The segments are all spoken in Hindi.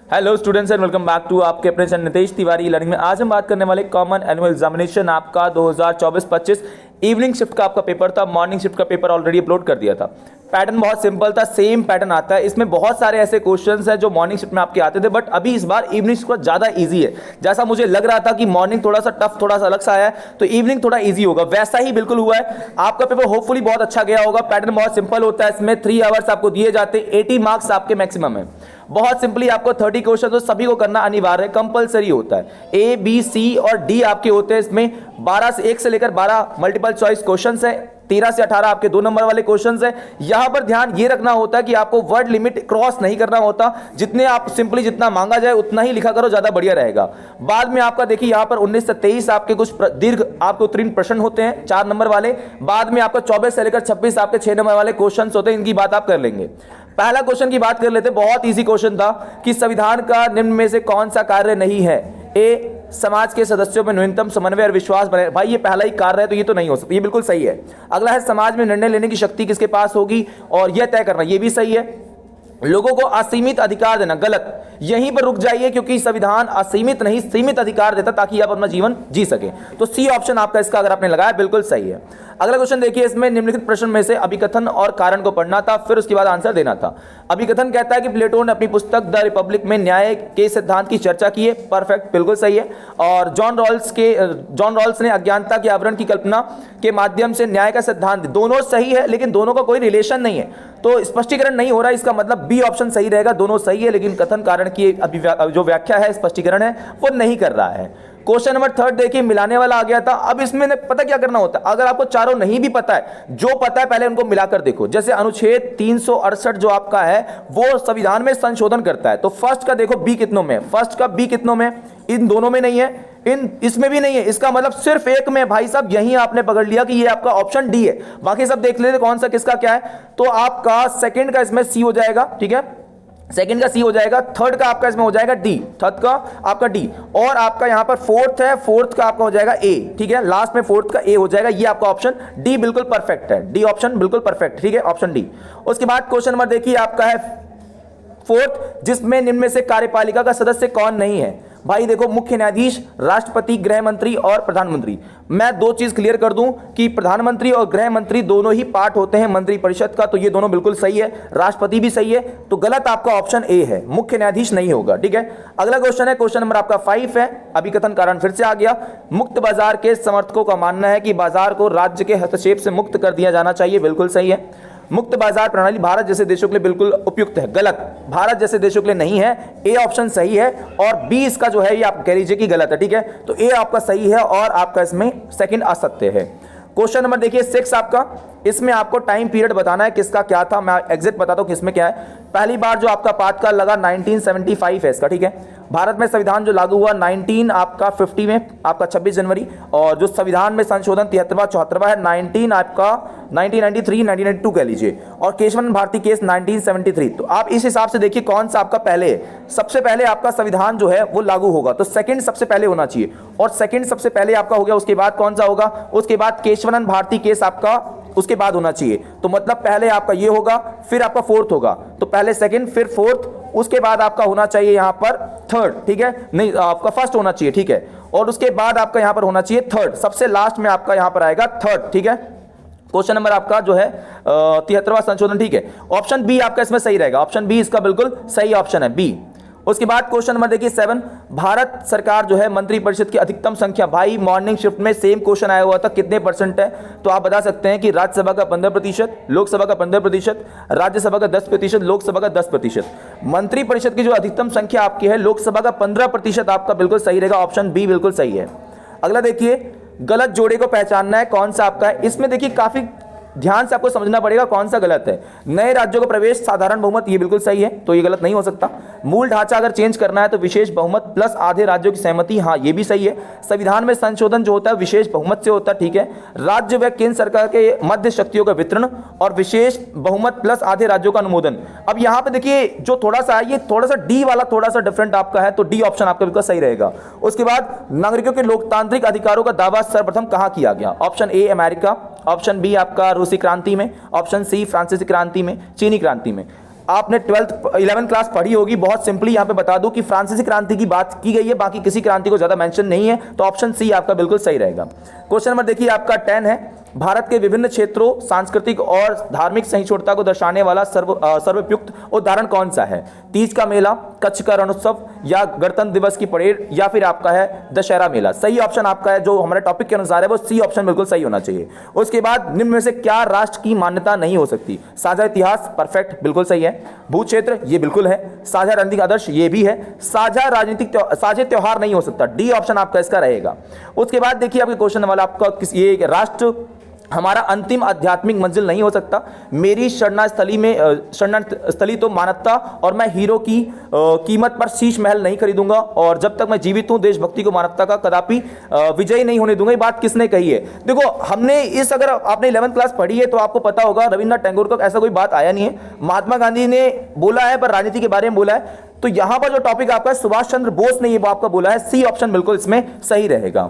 Hello students and welcome back to आपके अपने चैनल नितेश तिवारी लर्निंग में। आज हम बात करने वाले कॉमन एनुअल एग्जामिनेशन आपका 2024-25 इवनिंग शिफ्ट का आपका पेपर था। मॉर्निंग शिफ्ट का पेपर ऑलरेडी अपलोड कर दिया था। पैटर्न बहुत सिंपल था, सेम पैटर्न आता है। इसमें बहुत सारे ऐसे क्वेश्चंस हैं जो मॉर्निंग शिफ्ट में आपके आते थे, बट अभी इस बार इवनिंग शिफ्ट ज़्यादा इजी है। जैसा मुझे लग रहा था कि मॉर्निंग थोड़ा सा टफ, थोड़ा सा अलग सा आया है, तो इवनिंग थोड़ा इजी होगा, वैसा ही बिल्कुल हुआ है। आपका पेपर होपफुली बहुत अच्छा गया होगा। पैटर्न बहुत सिंपल होता है, इसमें 3 आवर्स आपको दिए जाते हैं, 80 मार्क्स आपके मैक्सिमम है। बहुत सिंपली आपको 30 क्वेश्चन तो सभी को करना अनिवार्य है, कंपलसरी होता है। ए बी सी और डी आपके होते हैं। इसमें 1 से लेकर 12 मल्टीपल चॉइस क्वेश्चंस है, 13 से 18 आपके 2 नंबर वाले क्वेश्चंस है। यहां पर ध्यान ये रखना होता है कि आपको वर्ड लिमिट क्रॉस नहीं करना होता। जितने आप सिंपली जितना मांगा जाए उतना ही लिखा करो, ज्यादा बढ़िया रहेगा। बाद में आपका देखिए यहां पर 19 से 23 आपके कुछ दीर्घ आपके उत्तीर्ण प्रश्न होते हैं, 4 नंबर वाले। बाद में आपका 24 से लेकर 26 आपके 6 नंबर वाले क्वेश्चंस होते हैं। इनकी बात आप कर लेंगे। पहला क्वेश्चन की बात कर लेते हैं। बहुत इजी क्वेश्चन था कि संविधान का निम्न में से कौन सा कार्य नहीं है। ए, समाज के सदस्यों में न्यूनतम समन्वय और विश्वास बने। भाई ये पहला ही कार्य है तो ये तो नहीं हो सकता, ये बिल्कुल सही है। अगला है समाज में निर्णय लेने की शक्ति किसके पास होगी और यह तय करना, ये भी सही है। लोगों को असीमित अधिकार देना, गलत। यहीं पर रुक जाइए क्योंकि संविधान असीमित नहीं सीमित अधिकार देता ताकि आप अपना जीवन जी सके। तो सी ऑप्शन आपका इसका अगर आपने लगाया बिल्कुल सही है। अगला क्वेश्चन देखिए, इसमें निम्नलिखित प्रश्न में से अभिकथन और कारण को पढ़ना था, फिर उसके बाद आंसर देना था। अभिकथन कहता है कि प्लेटो ने अपनी पुस्तक द रिपब्लिक में न्याय के सिद्धांत की चर्चा की है, परफेक्ट, बिल्कुल सही है। और जॉन रॉल्स ने अज्ञानता के आवरण की कल्पना के माध्यम से न्याय का सिद्धांत, दोनों सही है लेकिन दोनों का कोई रिलेशन नहीं है, तो स्पष्टीकरण नहीं हो रहा है। इसका मतलब बी ऑप्शन सही रहेगा, दोनों सही है लेकिन कथन कारण की जो व्याख्या है, स्पष्टीकरण है, वो नहीं कर रहा है। क्वेश्चन नंबर 3 देखिए, मिलाने वाला आ गया था। अब इसमें पता क्या करना होता है, अगर आपको चारों नहीं भी पता है, जो पता है पहले उनको मिलाकर देखो। जैसे अनुच्छेद 368 जो आपका है वो संविधान में संशोधन करता है, तो फर्स्ट का देखो बी कितनों में, फर्स्ट का बी कितनों में, इन दोनों में नहीं है, इसमें भी नहीं है। इसका मतलब सिर्फ एक में। भाई साहब यहीं आपने पकड़ लिया कि ये आपका ऑप्शन डी है, बाकी सब देख लेते कौन सा किसका क्या है। तो आपका सेकंड का इसमें सी हो जाएगा, ठीक है, सेकंड का सी हो जाएगा। थर्ड का आपका इसमें हो जाएगा डी, थर्ड का आपका डी, और आपका यहां पर फोर्थ है, फोर्थ का आपका हो जाएगा ए, ठीक है, लास्ट में फोर्थ का ए हो जाएगा। ये आपका ऑप्शन डी बिल्कुल परफेक्ट है, डी ऑप्शन बिल्कुल परफेक्ट, ठीक है, ऑप्शन डी। उसके बाद क्वेश्चन नंबर देखिए आपका है 4th, जिसमें निम्न में से कार्यपालिका का सदस्य कौन नहीं है। भाई देखो, मुख्य न्यायाधीश, राष्ट्रपति, गृह मंत्री और प्रधानमंत्री। मैं 2 चीज क्लियर कर दूं कि प्रधानमंत्री और गृह मंत्री दोनों ही पार्ट होते हैं मंत्रिपरिषद का, तो ये दोनों बिल्कुल सही है। राष्ट्रपति भी सही है, तो गलत आपका ऑप्शन ए है, मुख्य न्यायाधीश नहीं होगा, ठीक है। अगला क्वेश्चन है, क्वेश्चन नंबर आपका 5 है। अभिकथन कारण फिर से आ गया। मुक्त बाजार के समर्थकों का मानना है कि बाजार को राज्य के हस्तक्षेप से मुक्त कर दिया जाना चाहिए, बिल्कुल सही है। मुक्त बाजार प्रणाली भारत जैसे देशों के लिए बिल्कुल उपयुक्त है, गलत, भारत जैसे देशों के लिए नहीं है। ए ऑप्शन सही है और बी इसका जो है ये आप कह लीजिए कि गलत है, ठीक है। तो ए आपका सही है और आपका इसमें सेकंड असत्य है। क्वेश्चन नंबर देखिए 6 आपका, इसमें आपको टाइम पीरियड बताना है किसका क्या था। मैं एग्जैक्ट बताता हूं किसमें क्या है। पहली बार जो आपका पाठ का लगा 1975 है इसका, ठीक है। भारत में संविधान जो लागू हुआ 1950 में आपका 26 जनवरी, और जो संविधान में संशोधन 73वां 74वां है 1993 1992 कह लीजिए, और केशवन भारती केस 1973। तो आप इस हिसाब से देखिए कौन सा आपका पहले है। सबसे पहले आपका संविधान जो है वो लागू होगा, तो सेकंड सबसे पहले होना चाहिए, और सेकंड सबसे पहले आपका हो गया। उसके बाद कौन सा होगा, उसके बाद केशवन भारती केस आपका उसके बाद होना चाहिए। तो मतलब पहले आपका ये होगा, फिर आपका 4th होगा, तो पहले सेकंड फिर 4th, उसके बाद आपका होना चाहिए यहां पर 3rd, ठीक है, नहीं आपका फर्स्ट होना चाहिए, ठीक है, और उसके बाद आपका यहां पर होना चाहिए 3rd, सबसे लास्ट में आपका यहां पर आएगा 3rd, ठीक है। क्वेश्चन नंबर आपका जो है 73वां संशोधन, ठीक है। ऑप्शन बी आपका इसमें सही रहेगा, ऑप्शन बी इसका बिल्कुल सही ऑप्शन है, बी। उसके बाद क्वेश्चन नंबर देखिए 7, भारत सरकार जो है मंत्रिपरिषद की अधिकतम संख्या। भाई मॉर्निंग शिफ्ट में सेम क्वेश्चन आया हुआ था, कितने परसेंट है, तो आप बता सकते हैं कि राज्यसभा का 15%, लोकसभा का 15%, राज्यसभा का 10%, लोकसभा का 10%। मंत्रिपरिषद की जो अधिकतम संख्या आपकी है लोकसभा का 15% आपका बिल्कुल सही रहेगा, ऑप्शन बी बिल्कुल सही है। अगला देखिए, गलत जोड़े को पहचानना है कौन सा आपका है। इसमें देखिए काफी ध्यान से आपको समझना पड़ेगा कौन सा गलत है। नए राज्यों का प्रवेश साधारण बहुमत, ये बिल्कुल सही है, तो ये गलत नहीं हो सकता। मूल ढांचा अगर चेंज करना है तो विशेष बहुमत प्लस आधे राज्यों की सहमति, हाँ ये भी सही है। संविधान में संशोधन जो होता है विशेष बहुमत से होता है, ठीक है। राज्य व केंद्र सरकार के मध्य शक्तियों का वितरण और विशेष बहुमत प्लस आधे राज्यों का अनुमोदन। अब यहाँ पे देखिए जो थोड़ा सा है, ये थोड़ा सा डी वाला थोड़ा सा डिफरेंट आपका है, तो डी ऑप्शन आपका बिल्कुल सही रहेगा। उसके बाद नागरिकों के लोकतांत्रिक अधिकारों का दावा सर्वप्रथम कहाँ किया गया। Option A America, option B आपका रूसी क्रांति में, ऑप्शन सी फ्रांसीसी क्रांति में, चीनी क्रांति में। आपने 11th क्लास पढ़ी होगी। बहुत सिंपली यहां पे बता दूं कि फ्रांसीसी क्रांति की बात की गई है, बाकी किसी क्रांति को ज्यादा मेंशन नहीं है, तो ऑप्शन सी आपका बिल्कुल सही रहेगा। क्वेश्चन नंबर देखिए आपका 10 है, भारत के विभिन्न क्षेत्रों सांस्कृतिक और धार्मिक सहिष्णुता को दर्शाने वाला सर्वोपयुक्त उदाहरण कौन सा है? तीज का मेला, कच्छ का रणोत्सव, या गणतंत्र दिवस की परेड, या फिर आपका है दशहरा मेला। सही ऑप्शन आपका है जो हमारे टॉपिक के अनुसार है वो सी ऑप्शन बिल्कुल सही होना चाहिए। उसके बाद निम्न में से क्या राष्ट्र की मान्यता नहीं हो सकती? साझा इतिहास, परफेक्ट, बिल्कुल सही है। भू क्षेत्र, ये बिल्कुल है। साझा रणनीतिक आदर्श, ये भी है। साझा राजनीतिक साझे त्योहार नहीं हो सकता, डी ऑप्शन आपका इसका रहेगा। उसके बाद देखिए आपके क्वेश्चन वाला आपका ये राष्ट्र हमारा अंतिम आध्यात्मिक मंजिल नहीं हो सकता। मेरी शरणास्थली तो मानवता, और मैं हीरो की कीमत पर शीश महल नहीं खरीदूंगा, और जब तक मैं जीवित हूं देशभक्ति को मानवता का कदापि विजयी नहीं होने दूंगा। ये बात किसने कही है? देखो हमने अगर आपने 11th क्लास पढ़ी है तो आपको पता होगा रविन्द्रनाथ टैगोर का ऐसा कोई बात आया नहीं है। महात्मा गांधी ने बोला है पर राजनीति के बारे में बोला है। तो यहां पर जो टॉपिक आपका सुभाष चंद्र बोस ने ये आपका बोला है, सी ऑप्शन बिल्कुल इसमें सही रहेगा।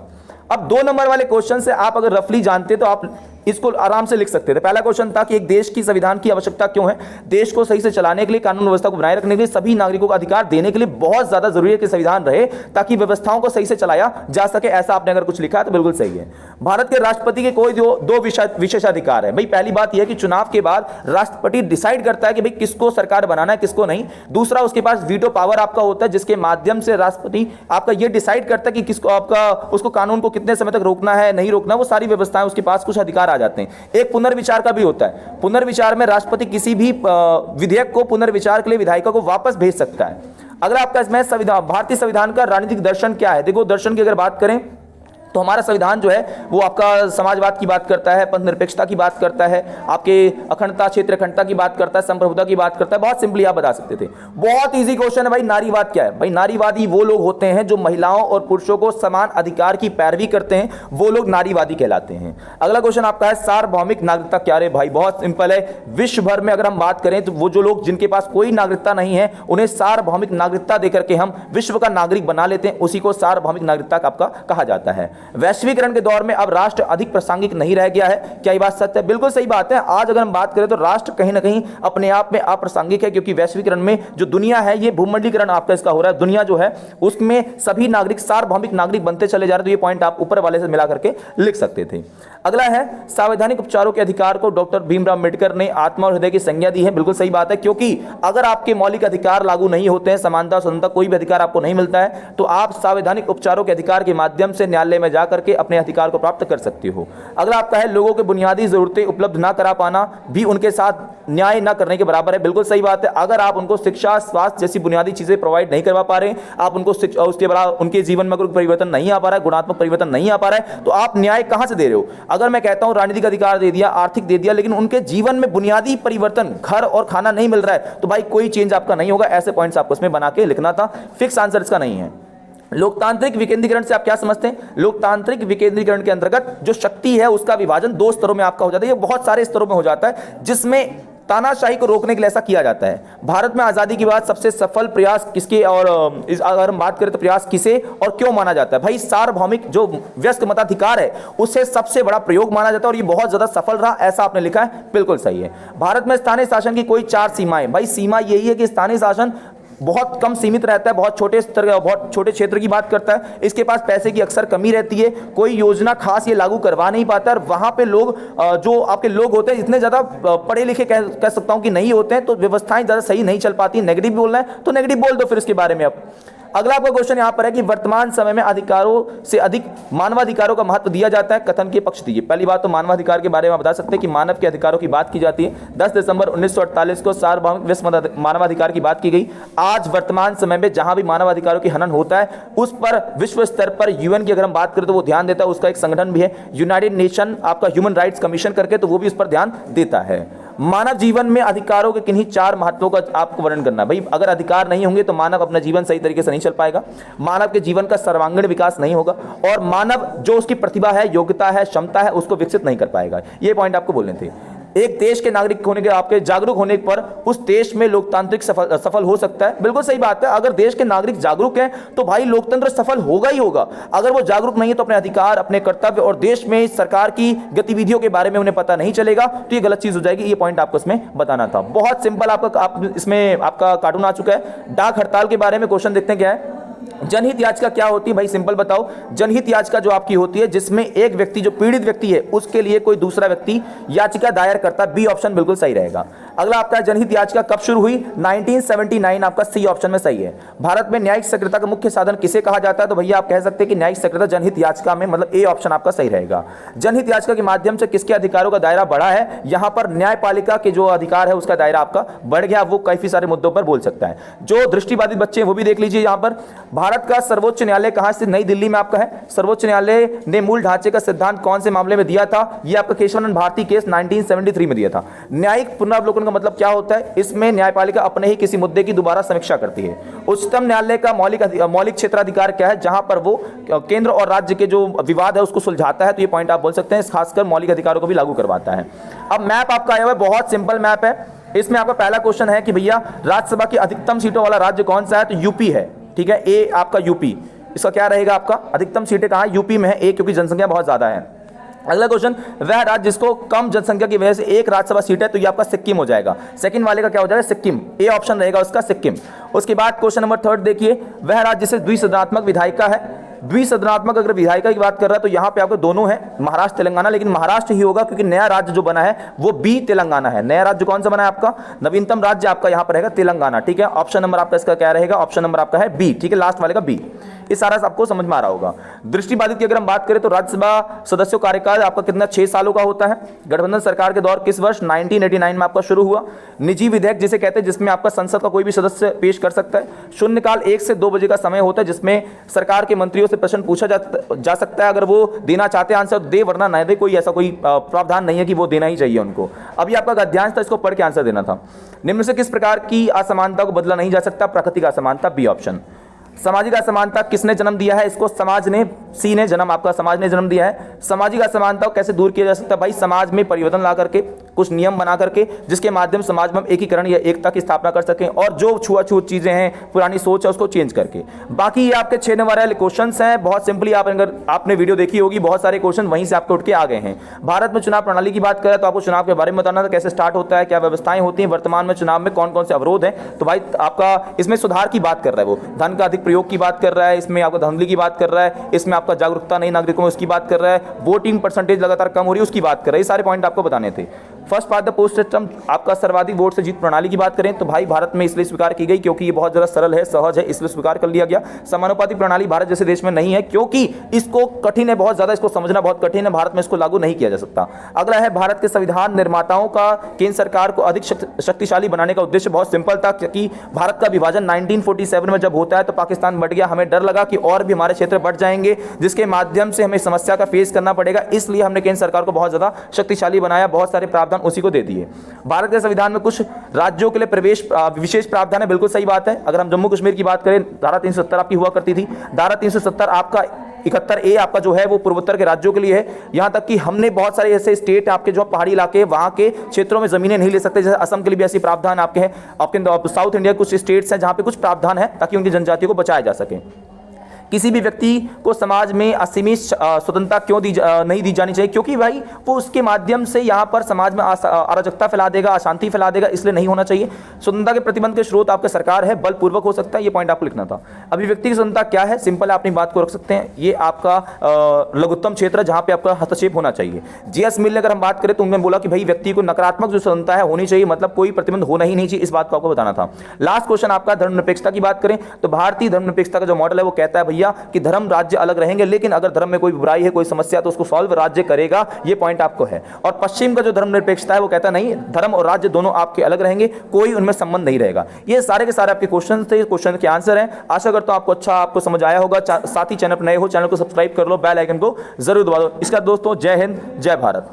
अब 2 नंबर वाले क्वेश्चन से आप अगर रफली जानते तो आप इसको आराम से लिख सकते थे। पहला क्वेश्चन था कि एक देश की संविधान की आवश्यकता क्यों है? देश को सही से चलाने के लिए, कानून व्यवस्था को बनाए रखने के लिए, सभी नागरिकों को अधिकार देने के लिए बहुत ज्यादा जरूरी है कि संविधान रहे ताकि व्यवस्थाओं को सही से चलाया जा सके। ऐसा आपने अगर कुछ लिखा है तो बिल्कुल सही है। भारत के राष्ट्रपति के कोई दो विशेषाधिकार है। भाई पहली बात यह है कि चुनाव के बाद राष्ट्रपति डिसाइड करता है कि भाई किसको सरकार बनाना है किसको नहीं। दूसरा, उसके पास वीटो पावर आपका होता है जिसके माध्यम से राष्ट्रपति आपका यह डिसाइड करता है कि किसको आपका उसको कानून को कितने समय तक रोकना है नहीं रोकना, वो सारी व्यवस्थाएं उसके पास कुछ अधिकार आ जाते हैं। एक पुनर्विचार का भी होता है। पुनर्विचार में राष्ट्रपति किसी भी विधेयक को पुनर्विचार के लिए विधायिका को वापस भेज सकता है। अगला आपका इसमें भारतीय संविधान का राजनीतिक दर्शन क्या है? देखो दर्शन की अगर बात करें तो हमारा संविधान जो है वो आपका समाजवाद की बात करता है, पंथनिरपेक्षता की बात करता है, आपके अखंडता क्षेत्र अखंडता की बात करता है, संप्रभुता की बात करता है। बहुत सिंपली आप बता सकते थे। बहुत इजी क्वेश्चन है भाई, नारीवाद क्या है? भाई नारीवादी वो लोग होते हैं जो महिलाओं और पुरुषों को समान अधिकार की पैरवी करते हैं, वो लोग नारीवादी कहलाते हैं। अगला क्वेश्चन आपका है सार्वभौमिक नागरिकता क्या है? भाई बहुत सिंपल है। विश्व भर में अगर हम बात करें तो वो जो लोग जिनके पास कोई नागरिकता नहीं है उन्हें सार्वभौमिक नागरिकता देकर के हम विश्व का नागरिक बना लेते हैं, उसी को सार्वभौमिक नागरिकता आपका कहा जाता है। वैश्वीकरण के दौर में अब राष्ट्र अधिक प्रासंगिक नहीं रह गया है, क्या ये बात सच है? बिल्कुल सही बात है। आज अगर हम बात करें तो राष्ट्र कहीं ना कहीं अपने आप में अप्रासंगिक है, क्योंकि वैश्वीकरण में जो दुनिया है ये भूमंडलीकरण आपका इसका हो रहा है। दुनिया जो है उसमें सभी नागरिक सार्वभौमिक नागरिक बनते चले जा रहे हैं। तो ये पॉइंट आप ऊपर वाले से मिला करके लिख सकते थे। अगला है संवैधानिक उपचारों के अधिकार को डॉक्टर भीमराव अम्बेडकर ने आत्मा और हृदय की संज्ञा दी है। बिल्कुल सही बात है, क्योंकि अगर आपके मौलिक अधिकार लागू नहीं होते हैं, समानता स्वतंत्रता कोई भी अधिकार आपको नहीं मिलता है, तो आप संवैधानिक उपचारों के अधिकार के माध्यम से न्यायालय में जाकर के अपने अधिकार को प्राप्त कर सकते हो। अगला आपका है लोगों के बुनियादी जरूरतें उपलब्ध ना करा पाना भी उनके साथ न्याय ना करने के बराबर है। बिल्कुल सही बात है। अगर आप उनको शिक्षा, स्वास्थ्य जैसी बुनियादी चीजें प्रोवाइड नहीं करवा पा रहे, आप उनको उसके बाद उनके जीवन में कोई परिवर्तन नहीं आ पा रहा है, गुणात्मक परिवर्तन नहीं आ पा रहा है, तो आप न्याय कहां से दे रहे हो? अगर मैं कहता हूं राजनीतिक अधिकार दे दिया, आर्थिक दे दिया, लेकिन उनके जीवन में बुनियादी परिवर्तन, घर और खाना नहीं मिल रहा है, तो भाई कोई चेंज आपका नहीं होगा। ऐसे पॉइंट्स आपको इसमें बना के लिखना था। फिक्स आंसर इसका नहीं है। लोकतांत्रिक विकेंद्रीकरण से आप क्या समझते हैं? लोकतांत्रिक विकेंद्रीकरण के अंतर्गत जो शक्ति है उसका विभाजन 2 स्तरों में आपका हो जाता है। ये बहुत सारे स्तरों में हो जाता है, जिसमें तानाशाही को रोकने के लिए ऐसा किया जाता है। भारत में आजादी के बाद सबसे सफल प्रयास किसके, और अगर हम बात करें तो प्रयास किसे और क्यों माना जाता है? भाई सार्वभौमिक जो व्यस्क मताधिकार है उससे सबसे बड़ा प्रयोग माना जाता है, और ये बहुत ज्यादा सफल रहा, ऐसा आपने लिखा है, बिल्कुल सही है। भारत में स्थानीय शासन की कोई 4 सीमाएं। भाई सीमा यही है कि स्थानीय शासन बहुत कम सीमित रहता है, बहुत छोटे स्तर का, बहुत छोटे क्षेत्र की बात करता है। इसके पास पैसे की अक्सर कमी रहती है, कोई योजना खास ये लागू करवा नहीं पाता, और वहां पे लोग जो आपके लोग होते हैं इतने ज्यादा पढ़े लिखे कह सकता हूं कि नहीं होते हैं, तो व्यवस्थाएं ज्यादा सही नहीं चल पाती। नेगेटिव बोलना है तो नेगेटिव बोल दो फिर इसके बारे में। अब अगला आपका क्वेश्चन यहां पर है कि वर्तमान समय में अधिकारों से अधिक मानवाधिकारों का महत्व दिया जाता है, कथन के पक्ष दीजिए। पहली बात तो मानवाधिकार के बारे में आप बता सकते हैं कि मानव के अधिकारों की बात की जाती है। 10 दिसंबर 1948 को सार्वभौमिक विश्व मानवाधिकार की बात की गई। आज वर्तमान समय में जहां भी मानवाधिकारों की हनन होता है उस पर विश्व स्तर पर यूएन की अगर हम बात करें तो वो ध्यान देता है। उसका एक संगठन भी है यूनाइटेड नेशन आपका ह्यूमन राइट्स कमीशन करके, तो वो भी इस पर ध्यान देता है। मानव जीवन में अधिकारों के किन्हीं 4 महत्वों का आपको वर्णन करना है। भाई अगर अधिकार नहीं होंगे तो मानव अपना जीवन सही तरीके से नहीं चल पाएगा, मानव के जीवन का सर्वांगीण विकास नहीं होगा, और मानव जो उसकी प्रतिभा है, योग्यता है, क्षमता है, उसको विकसित नहीं कर पाएगा। ये पॉइंट आपको बोलने थे। एक देश के नागरिक होने के आपके जागरूक होने पर उस देश में लोकतांत्रिक सफल हो सकता है। बिल्कुल सही बात है, अगर देश के नागरिक जागरूक हैं तो भाई लोकतंत्र सफल होगा ही होगा। अगर वो जागरूक नहीं है तो अपने अधिकार, अपने कर्तव्य और देश में सरकार की गतिविधियों के बारे में उन्हें पता नहीं चलेगा तो ये गलत चीज हो जाएगी। ये पॉइंट आपको इसमें बताना था। बहुत सिंपल इसमें आपका कार्टून आ चुका है। डाक हड़ताल के बारे में क्वेश्चन देखते हैं क्या है। जनहित याचिका क्या होती है भाई, सिंपल बताओ। जनहित याचिका जो आपकी होती है जिसमें एक व्यक्ति जो पीड़ित व्यक्ति है उसके लिए कोई दूसरा व्यक्ति याचिका दायर करता है। बी ऑप्शन बिल्कुल सही रहेगा। अगला आपका जनहित याचिका कब शुरू हुई, 1979, आपका सी ऑप्शन में सही है। भारत में न्यायिक सक्रियता का मुख्य साधन किसे कहा जाता है, तो भैया आप कह सकते हैं कि न्यायिक सक्रियता जनहित याचिका में, मतलब ए ऑप्शन आपका सही रहेगा। जनहित याचिका के माध्यम से किसके अधिकारों का दायरा बढ़ा है, यहां पर न्यायपालिका के जो अधिकार है उसका दायरा आपका बढ़ गया, वो काफी सारे मुद्दों पर बोल सकता है। जो दृष्टिबाधित बच्चे हैं वो भी देख लीजिए। यहां पर भारत का सर्वोच्च न्यायालय कहां स्थित, नई दिल्ली में आपका है। सर्वोच्च न्यायालय ने मूल ढांचे का सिद्धांत कौन से मामले में दिया था, यह आपका केशवानंद भारती केस 1973 में दिया था। न्यायिक पुनरावलोकन का मतलब क्या होता है, इसमें न्यायपालिका अपने ही किसी मुद्दे की दोबारा समीक्षा करती है। उच्चतम न्यायालय का मौलिक क्षेत्राधिकार क्या है, जहां पर वो केंद्र और राज्य के जो विवाद है उसको सुलझाता है। तो ये पॉइंट आप बोल सकते हैं, खासकर मौलिक अधिकारों को भी लागू करवाता है। अब मैप आपका आया हुआ है, बहुत सिंपल मैप है। इसमें आपका पहला क्वेश्चन है कि भैया राज्यसभा की अधिकतम सीटों वाला राज्य कौन सा है, तो यूपी है। ठीक है, ए आपका यूपी। इसका क्या रहेगा, आपका अधिकतम सीटें कहां, यूपी में है ए, क्योंकि जनसंख्या बहुत ज्यादा है। अगला क्वेश्चन, वह राज्य जिसको कम जनसंख्या की वजह से एक राज्यसभा सीट है, तो ये आपका सिक्किम हो जाएगा। सेकंड वाले का क्या हो जाएगा, सिक्किम। ए ऑप्शन रहेगा उसका सिक्किम। उसके बाद क्वेश्चन नंबर 3 देखिए, वह राज्य जिसे द्विसदनात्मक विधायिका है। द्विसदनात्मक अगर विधायिका की बात कर रहा है तो यहां पे आपको दोनों है, महाराष्ट्र तेलंगाना, लेकिन महाराष्ट्र ही होगा क्योंकि नया राज्य जो बना है वो बी तेलंगाना है। नया राज्य कौन सा बना है आपका, नवीनतम राज्य आपका यहां पर रहेगा तेलंगाना। ठीक है, ऑप्शन नंबर आपका इसका क्या रहेगा, ऑप्शन नंबर आपका है बी। ठीक है, लास्ट वाले का बी। इस सारा आपको समझ में आ रहा होगा। दृष्टिबाधित की अगर हम बात करें तो राज्यसभा सदस्यों कार्यकाल आपका कितना, 6 सालों का होता है। गठबंधन सरकार के दौर किस वर्ष, 1989 में आपका शुरू हुआ। निजी विधेयक जिसे कहते हैं जिसमें आपका संसद का कोई भी सदस्य पेश कर सकता है। शून्यकाल 1 से 2 बजे का समय होता है जिसमें सरकार के मंत्रियों से प्रश्न पूछा जा सकता है। अगर वो देना चाहते हैं आंसर दे, वरना न दे, कोई ऐसा कोई प्रावधान नहीं है कि वो देना ही चाहिए उनको। अभी आपका गद्यांश था, इसको पढ़ के आंसर देना था। निम्न से किस प्रकार की असमानता को बदला नहीं जा सकता, प्राकृतिक असमानता, बी ऑप्शन। सामाजिक असमानता किसने जन्म दिया है, इसको समाज ने, सी ने जन्म आपका समाज ने जन्म दिया है। सामाजिक असमानता को कैसे दूर किया जा सकता है भाई, समाज में परिवर्तन ला करके, कुछ नियम बना करके जिसके माध्यम समाज में हम एकीकरण या एकता की स्थापना कर सकें, और जो छुआछूत चीजें हैं, पुरानी सोच है, उसको चेंज करके। बाकी ये आपके 6 नंबर वाले क्वेश्चन हैं, बहुत सिंपली आप अगर आपने वीडियो देखी होगी, बहुत सारे क्वेश्चन वहीं से आपके उठ के आ गए हैं। भारत में चुनाव प्रणाली की बात करें तो आपको चुनाव के बारे में बताना था, कैसे स्टार्ट होता है, क्या व्यवस्थाएं होती हैं, वर्तमान में चुनाव में कौन कौन से अवरोध हैं। तो भाई आपका इसमें सुधार की बात कर रहा है, वो धन का अधिक प्रयोग की बात कर रहा है, इसमें आपका धांधली की बात कर रहा है, इसमें आपका जागरूकता नहीं नागरिकों में उसकी बात कर रहा है, वोटिंग परसेंटेज लगातार कम हो रही है उसकी बात कर रहा है। ये सारे पॉइंट आपको बताने थे। First part the post system, आपका सर्वाधिक वोट से जीत प्रणाली की बात करें तो भाई भारत में इसलिए स्वीकार की गई क्योंकि ये बहुत ज्यादा सरल है, सहज है, इसलिए स्वीकार कर लिया गया। समानुपातिक प्रणाली भारत जैसे देश में नहीं है क्योंकि इसको कठिन है, बहुत ज्यादा इसको समझना बहुत कठिन है, भारत में इसको लागू नहीं किया जा सकता। अगला है, भारत के संविधान निर्माताओं का केंद्र सरकार को अधिक शक्तिशाली बनाने का उद्देश्य बहुत सिंपल था, क्योंकि भारत का विभाजन 1947 में जब होता है तो पाकिस्तान बढ़ गया, हमें डर लगा कि और भी हमारे क्षेत्र बढ़ जाएंगे जिसके माध्यम से हमें समस्या का फेस करना पड़ेगा, इसलिए हमने केंद्र सरकार को बहुत ज्यादा शक्तिशाली बनाया, बहुत सारे प्रावधान उसी को दे दिए। भारत के संविधान में कुछ राज्यों के लिए विशेष प्रावधान है, बिल्कुल सही बात है। अगर हम जम्मू कश्मीर की बात करें, धारा 370 आपकी हुआ करती थी। धारा 370 आपका 71A आपका जो है वो पूर्वोत्तर के राज्यों के लिए है। यहां तक कि हमने बहुत सारे ऐसे स्टेट आपके जो पहाड़ी इलाके वहां के क्षेत्रों में जमीनें नहीं ले सकते, जैसे असम के लिए भी ऐसी प्रावधान आपके हैं। आपके साउथ इंडिया कुछ स्टेट्स हैं जहां पे कुछ प्रावधान है ताकि उनकी जनजातियों को बचाया जा सके। किसी भी व्यक्ति को समाज में असीमित स्वतंत्रता क्यों नहीं दी जानी चाहिए, क्योंकि भाई वो उसके माध्यम से यहाँ पर समाज में अराजकता फैला देगा, अशांति फैला देगा, इसलिए नहीं होना चाहिए। स्वतंत्रता के प्रतिबंध के स्रोत आपके सरकार है, बलपूर्वक हो सकता है, ये पॉइंट आपको लिखना था। अभिव्यक्ति की स्वतंत्रता क्या है, सिंपल अपनी बात को रख सकते हैं, ये आपका लघुत्तम क्षेत्र जहाँ पे आपका हस्तक्षेप होना चाहिए। जीएस मिल ने अगर हम बात करें तो उन्होंने बोला कि भाई व्यक्ति को नकारात्मक जो स्वतंत्रता है होनी चाहिए, मतलब कोई प्रतिबंध होना ही नहीं चाहिए, इस बात को आपको बताना था। लास्ट क्वेश्चन आपका धर्मनिरपेक्षता की बात करें तो भारतीय धर्मनिरपेक्षता का जो मॉडल है वो कहता है भैया कि धर्म राज्य अलग रहेंगे, लेकिन अगर धर्म में कोई बुराई है, कोई समस्या, तो उसको सॉल्व राज्य करेगा, ये पॉइंट आपको है। और पश्चिम का जो धर्मनिरपेक्षता है वो कहता नहीं, धर्म और राज्य दोनों आपके अलग रहेंगे, कोई उनमें संबंध नहीं रहेगा। ये सारे के सारे आपके क्वेश्चन थे, क्वेश्चन के आंसर हैं। आशा करता हूं आपको समझ आया होगा। साथ ही चैनल पर नए हो, चैनल को सब्सक्राइब कर लो, बेल आइकन को जरूर दबा दो। इसका दोस्तों जय हिंद, जय भारत।